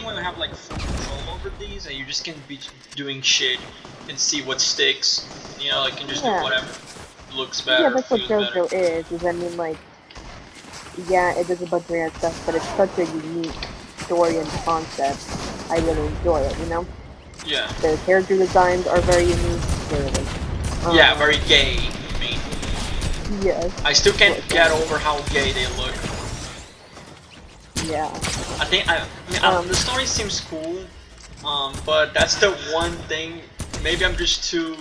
when you have like full control over these, and you just can be doing shit and see what sticks. You know, like you can just do whatever looks better. Yeah, that's what feels better. JoJo is. I mean, like, yeah, it does a bunch of weird stuff, but it's such a unique story and concept. I really enjoy it, you know? Yeah. The character designs are very unique, clearly. Yeah, very gay. I mean. Yes. I still can't get over how gay they look. Yeah. I mean, the story seems cool, but that's the one thing. Maybe I'm just too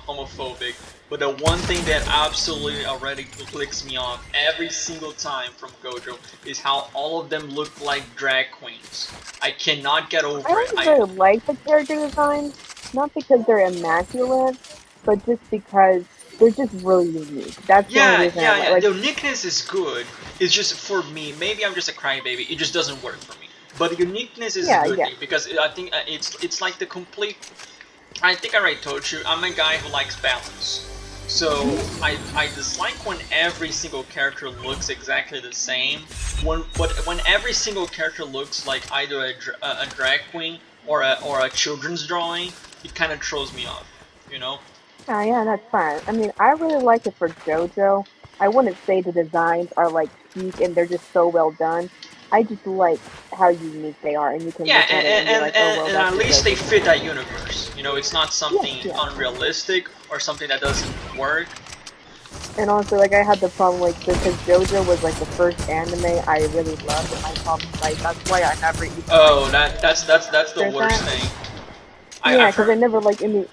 homophobic, but the one thing that absolutely already clicks me off every single time from Gojo is how all of them look like drag queens. I cannot get over it. I don't really like the character designs, not because they're immaculate, but just because they're just really unique. That's the only reason I like. The uniqueness is good. It's just for me. Maybe I'm just a crybaby. It just doesn't work for me. But the uniqueness is a good thing because I think it's like the complete. I think I already told you. I'm a guy who likes balance. So I dislike when every single character looks exactly the same. When every single character looks like either a drag queen or a children's drawing, it kind of throws me off. You know. Oh, yeah, that's fine. I mean, I really like it for JoJo. I wouldn't say the designs are like peak and they're just so well done. I just like how unique they are, and you can look at it and be like, oh well, and that's at least they JoJo. fit that universe. You know, it's not something unrealistic or something that doesn't work. And also, like, I had the problem, like, because JoJo was, like, the first anime I really loved, and my problem, like, that's why I never even... Oh, that's the worst thing. Yeah, because I never liked any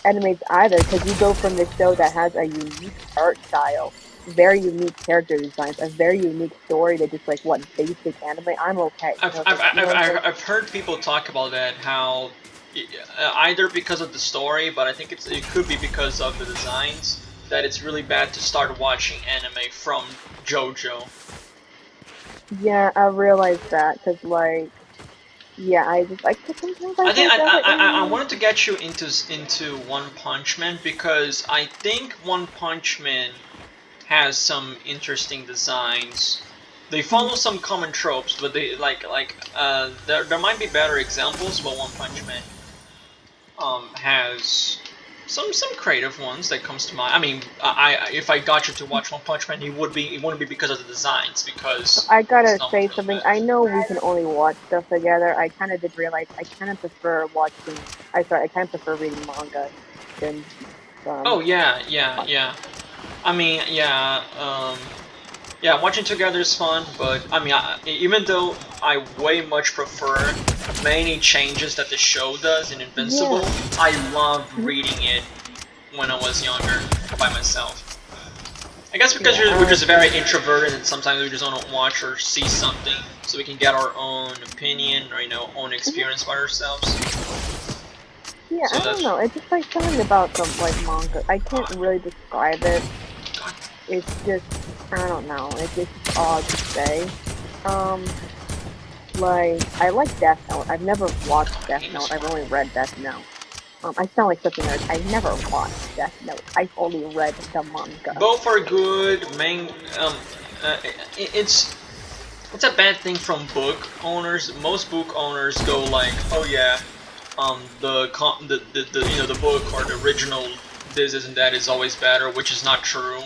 animes either, because you go from the show that has a unique art style, very unique character designs, a very unique story to just, like, what, basic anime? I'm okay. I've heard people talk about that, how either because of the story, but I think it could be because of the designs, that it's really bad to start watching anime from JoJo. Yeah, I realized that, because, like, yeah, I wanted to get you into One Punch Man because I think One Punch Man has some interesting designs. They follow some common tropes, but they there might be better examples. But One Punch Man has some creative ones that comes to mind. I mean, if I got you to watch One Punch Man, it wouldn't be because of the designs, because I gotta say something. I know we can only watch stuff together. I kind of did realize I kind of prefer watching. I kind of prefer reading manga than. Oh yeah. I mean, watching together is fun, but I mean, even though I way much prefer many changes that the show does in Invincible, I love reading it when I was younger by myself. I guess because we're just very introverted and sometimes we just don't watch or see something so we can get our own opinion or own experience by ourselves. Yeah, so I don't know. It's just like something about the manga. I can't really describe it. It's just, I don't know. It's just odd to say. Like, I like Death Note. I've never watched Death Note. I've only read Death Note. I sound like such a nerd. I've never watched Death Note. I've only read the manga. Both are good. It's a bad thing from book owners. Most book owners go like, oh yeah, the book or the original this and that is always better, which is not true.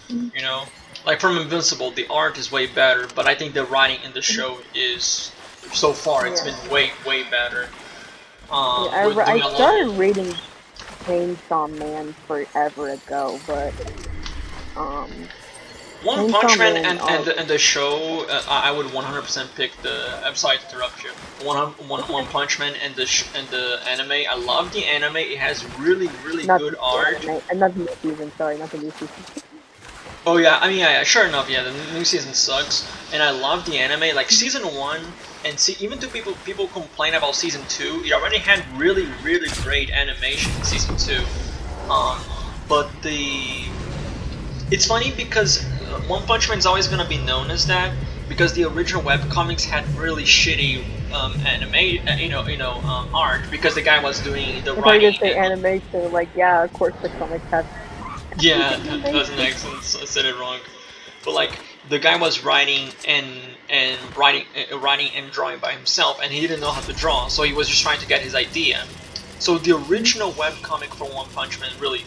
You know, like from Invincible, the art is way better, but I think the writing in the show is, so far, it's been way better. I started reading Chainsaw Man forever ago, but One Punch Man and the show, I would 100% pick the. I'm sorry to interrupt you. One Punch Man and the anime. I love the anime. It has really good art. And not the new season. Sorry, not the new season. Oh yeah, I mean sure enough, the new season sucks, and I love the anime. Like season 1, and even though people complain about season 2, it already had really great animation in season 2. But it's funny because One Punch Man's always gonna be known as that because the original webcomics had really shitty art because the guy was doing the writing. I just say animation, like yeah, of course the comics have. Yeah, that was an accent. I said it wrong. But like the guy was writing and and writing and drawing by himself, and he didn't know how to draw, so he was just trying to get his idea. So the original webcomic for One Punch Man really,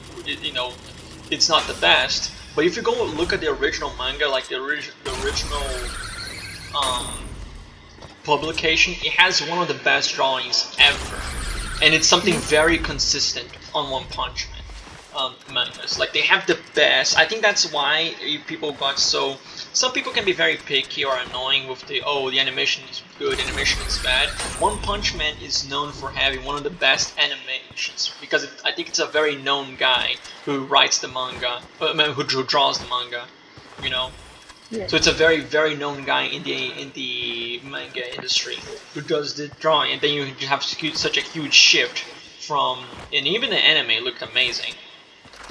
it's not the best. But if you go look at the original manga, like the original publication, it has one of the best drawings ever, and it's something very consistent on One Punch Man mangas. Like, they have the best. I think that's why people got so. Some people can be very picky or annoying with the animation is good, animation is bad. One Punch Man is known for having one of the best animations because I think it's a very known guy who writes the manga, who draws the manga, you know. Yeah. So it's a very, very known guy in the manga industry who does the drawing, and then you have such a huge shift from, and even the anime looked amazing.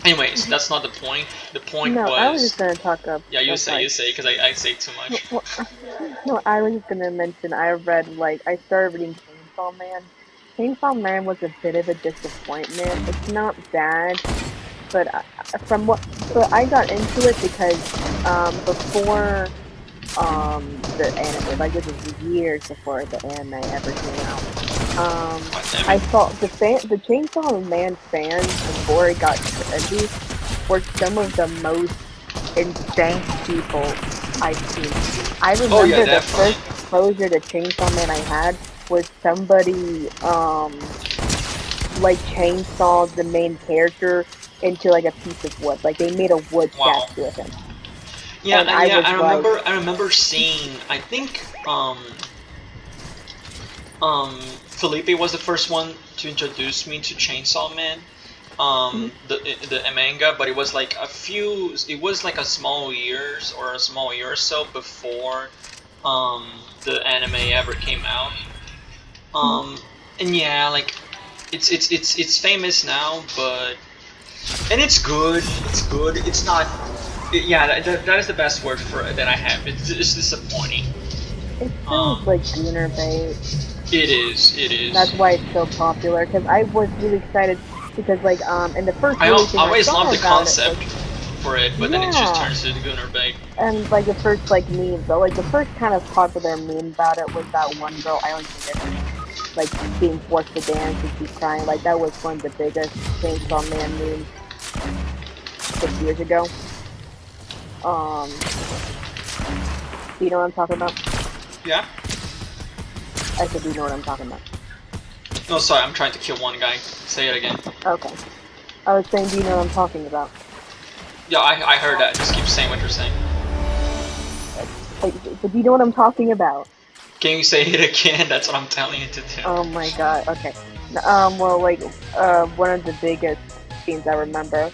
Anyways, that's not the point. The point was. I was just gonna talk up. Yeah, you say, because I say too much. No, I was just gonna mention. I started reading Chainsaw Man. Chainsaw Man was a bit of a disappointment. It's not bad, but I got into it because before the anime, like, this was years before the anime ever came out. I saw the Chainsaw Man fans before it got trendy were some of the most insane people I've seen. I remember the first exposure to Chainsaw Man I had was somebody like chainsawed the main character into like a piece of wood. Like, they made a wood statue of him. Yeah, and I remember seeing. I think Felipe was the first one to introduce me to Chainsaw Man, the manga, but it was like a small year or so before the anime ever came out. And yeah, like it's famous now, and it's good. It's not. That is the best word for it that I have. It's disappointing. It feels like Gooner bait. It is. That's why it's so popular, because I was really excited, because, like, in the first I always loved the concept for it, but then it just turns into Gooner bait. And, like, the first, like, meme, though, like, the first kind of popular meme about it was that one girl, I don't think it, like, being forced to dance and she's crying. Like, that was one of the biggest Chainsaw Man memes 6 years ago. Do you know what I'm talking about? Yeah. I said, do you know what I'm talking about? No, sorry, I'm trying to kill one guy. Say it again. Okay. I was saying, do you know what I'm talking about? Yeah, I heard that. Just keep saying what you're saying. But do you know what I'm talking about? Can you say it again? That's what I'm telling you to do. Oh my god, okay. Well, like, one of the biggest scenes I remember